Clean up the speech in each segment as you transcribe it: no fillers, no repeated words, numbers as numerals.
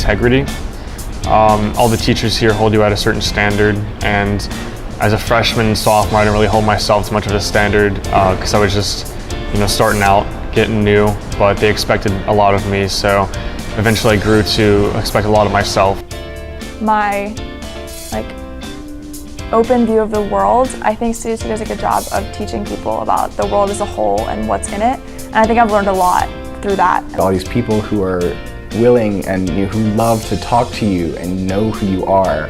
integrity. All the teachers here hold you at a certain standard, and as a freshman and sophomore, I didn't really hold myself to much of a standard because I was just, starting out, getting new, but they expected a lot of me, so eventually I grew to expect a lot of myself. My open view of the world, I think CSD does a good job of teaching people about the world as a whole and what's in it, and I think I've learned a lot through that. All these people who are willing and who love to talk to you and know who you are,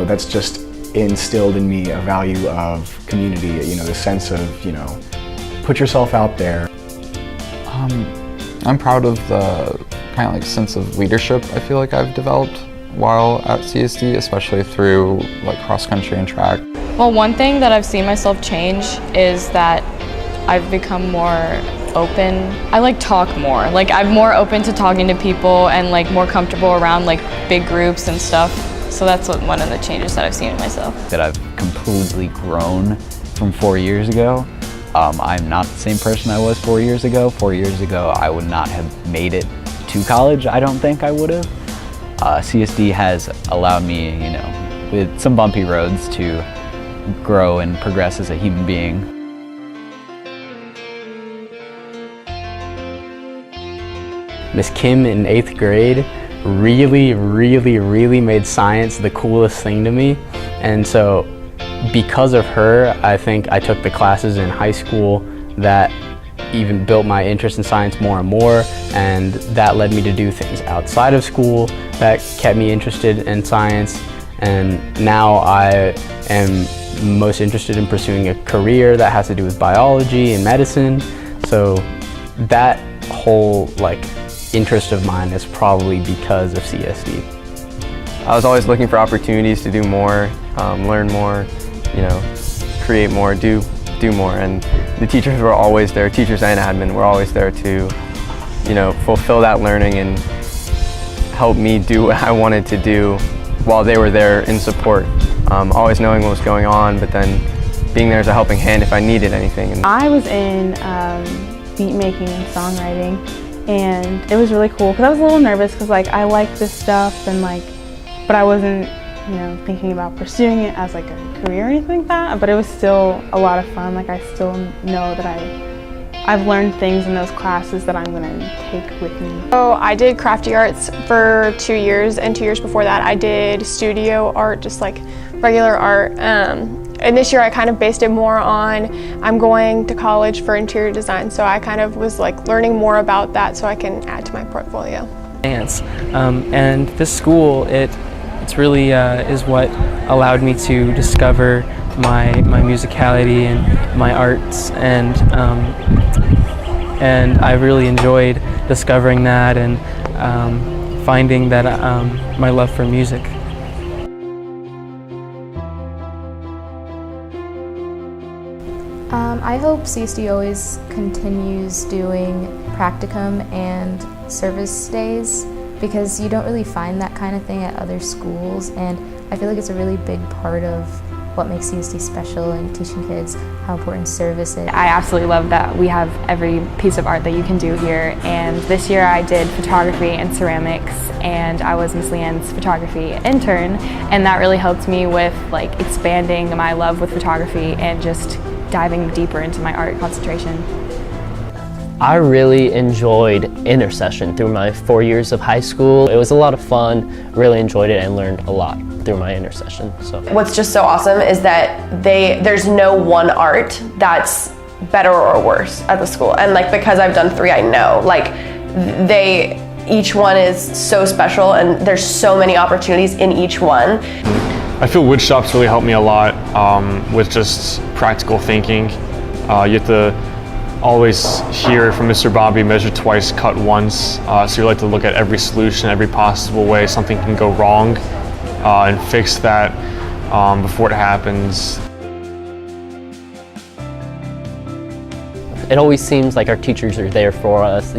that's just instilled in me a value of community, the sense of, put yourself out there. I'm proud of the kind of sense of leadership I feel like I've developed while at CSD, especially through cross country and track. Well, one thing that I've seen myself change is that I've become more open. I talk more. I'm more open to talking to people and more comfortable around big groups and stuff. So that's one of the changes that I've seen in myself. That I've completely grown from 4 years ago. I'm not the same person I was 4 years ago. 4 years ago, I would not have made it to college. I don't think I would have. CSD has allowed me, with some bumpy roads, to grow and progress as a human being. Miss Kim in 8th grade really made science the coolest thing to me, and so because of her, I think I took the classes in high school that even built my interest in science more and more, and that led me to do things outside of school that kept me interested in science, and now I am most interested in pursuing a career that has to do with biology and medicine. So that whole interest of mine is probably because of CSD. I was always looking for opportunities to do more, learn more, create more, do more, and the teachers were always there. Teachers and admin were always there to, fulfill that learning and help me do what I wanted to do while they were there in support. Always knowing what was going on, but then being there as a helping hand if I needed anything. I was in beat making and songwriting, and it was really cool because I was a little nervous because I like this stuff and but I wasn't thinking about pursuing it as a career or anything like that, but it was still a lot of fun. I still know that I've learned things in those classes that I'm going to take with me. So I did crafty arts for 2 years, and 2 years before that I did studio art, just regular art. And this year I kind of based it more on, I'm going to college for interior design, so I kind of was learning more about that so I can add to my portfolio. Dance, and this school, it's really is what allowed me to discover my musicality and my arts, and I really enjoyed discovering that and finding that my love for music. I hope CSD always continues doing practicum and service days, because you don't really find that kind of thing at other schools, and I feel like it's a really big part of what makes CSD special and teaching kids how important service is. I absolutely love that we have every piece of art that you can do here, and this year I did photography and ceramics, and I was Miss Leanne's photography intern, and that really helped me with expanding my love with photography and just diving deeper into my art concentration. I really enjoyed Intersession through my 4 years of high school. It was a lot of fun, really enjoyed it, and learned a lot through my Intersession. So what's just so awesome is that there's no one art that's better or worse at the school. And because I've done 3, I know each one is so special, and there's so many opportunities in each one. I feel woodshop's really helped me a lot with just practical thinking. You have to always hear from Mr. Bobby, measure twice, cut once. So you like to look at every solution, every possible way something can go wrong, and fix that before it happens. It always seems like our teachers are there for us.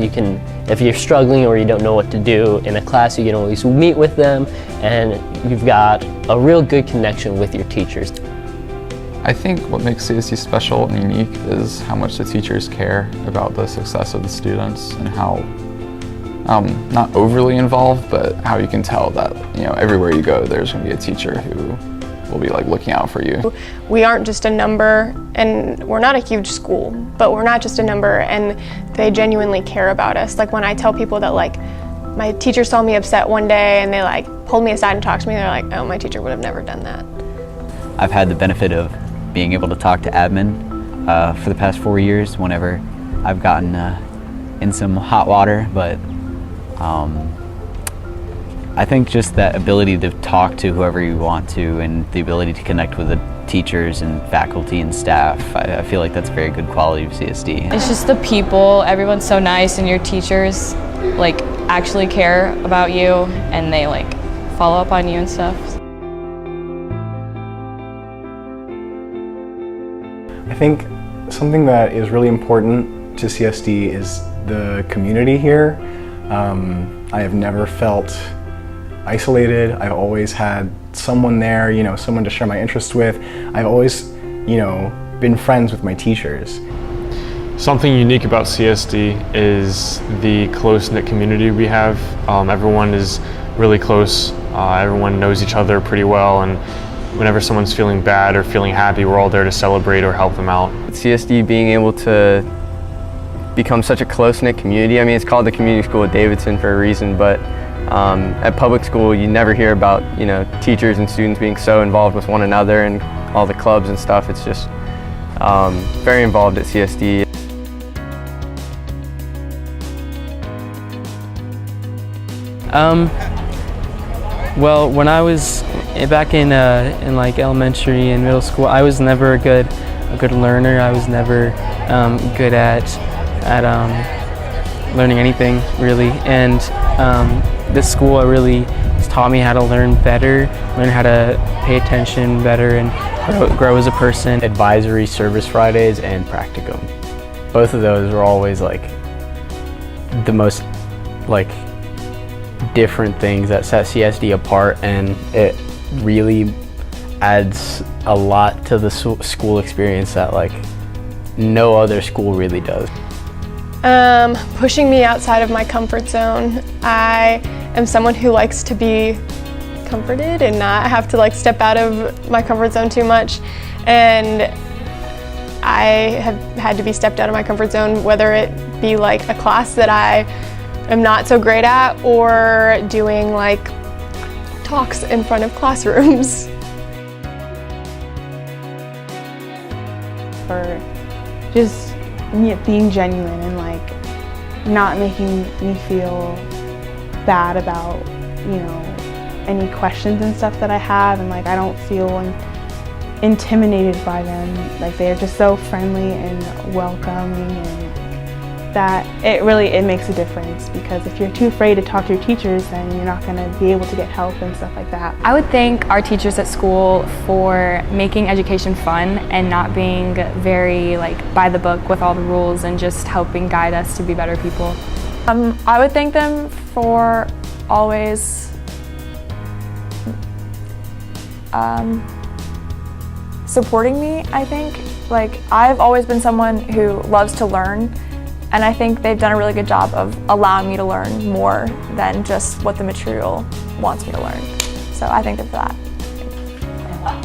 If you're struggling or you don't know what to do in a class, you can always meet with them, and you've got a real good connection with your teachers. I think what makes CSD special and unique is how much the teachers care about the success of the students and how not overly involved, but how you can tell that, you know, everywhere you go, there's going to be a teacher who will be like looking out for you. We aren't just a number, and we're not a huge school, but we're not just a number, and they genuinely care about us. Like when I tell people that like my teacher saw me upset one day and they like pulled me aside and talked to me, they're like, oh, my teacher would have never done that. I've had the benefit of being able to talk to admin for the past 4 years whenever I've gotten in some hot water, but I think just that ability to talk to whoever you want to and the ability to connect with the teachers and faculty and staff, I feel like that's a very good quality of CSD. It's just the people, everyone's so nice, and your teachers like actually care about you and they like follow up on you and stuff. I think something that is really important to CSD is the community here. I have never felt isolated. I've always had someone there, you know, someone to share my interests with. I've always, you know, been friends with my teachers. Something unique about CSD is the close-knit community we have. Everyone is really close. Everyone knows each other pretty well, and whenever someone's feeling bad or feeling happy, we're all there to celebrate or help them out. CSD being able to become such a close-knit community. I mean, it's called the Community School of Davidson for a reason, but at public school, you never hear about, you know, teachers and students being so involved with one another and all the clubs and stuff. It's just very involved at CSD. Well, when I was back in like elementary and middle school, I was never a good learner. I was never good at learning anything really, and this school really has taught me how to learn better, learn how to pay attention better, and grow as a person. Advisory, Service Fridays, and practicum. Both of those were always like the most like different things that set CSD apart, and it really adds a lot to the school experience that like no other school really does. Pushing me outside of my comfort zone. I am someone who likes to be comforted and not have to like step out of my comfort zone too much, and I have had to be stepped out of my comfort zone, whether it be like a class that I am not so great at or doing like talks in front of classrooms. For just being genuine and like not making me feel bad about, you know, any questions and stuff that I have, and like I don't feel intimidated by them. Like they're just so friendly and welcoming, and that it makes a difference, because if you're too afraid to talk to your teachers, then you're not going to be able to get help and stuff like that. I would thank our teachers at school for making education fun and not being very like by the book with all the rules, and just helping guide us to be better people. I would thank them for always supporting me, I think. Like, I've always been someone who loves to learn, and I think they've done a really good job of allowing me to learn more than just what the material wants me to learn. So I thank them for that.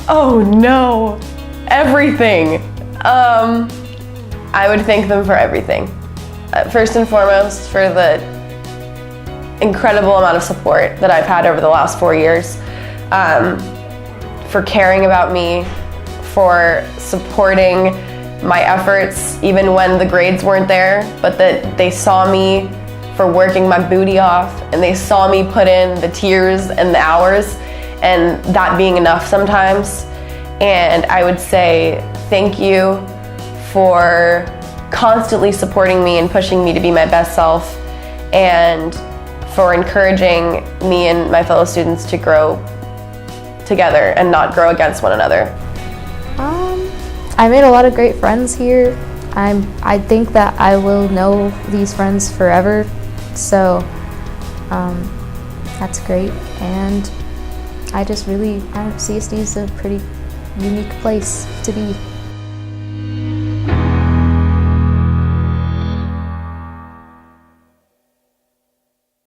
Oh no, everything. I would thank them for everything. First and foremost, for the incredible amount of support that I've had over the last 4 years, for caring about me, for supporting my efforts even when the grades weren't there, but that they saw me for working my booty off, and they saw me put in the tears and the hours, and that being enough sometimes. And I would say thank you for constantly supporting me and pushing me to be my best self, and for encouraging me and my fellow students to grow together and not grow against one another. I made a lot of great friends here. I think that I will know these friends forever, so that's great. And I just really, CSD is a pretty unique place to be.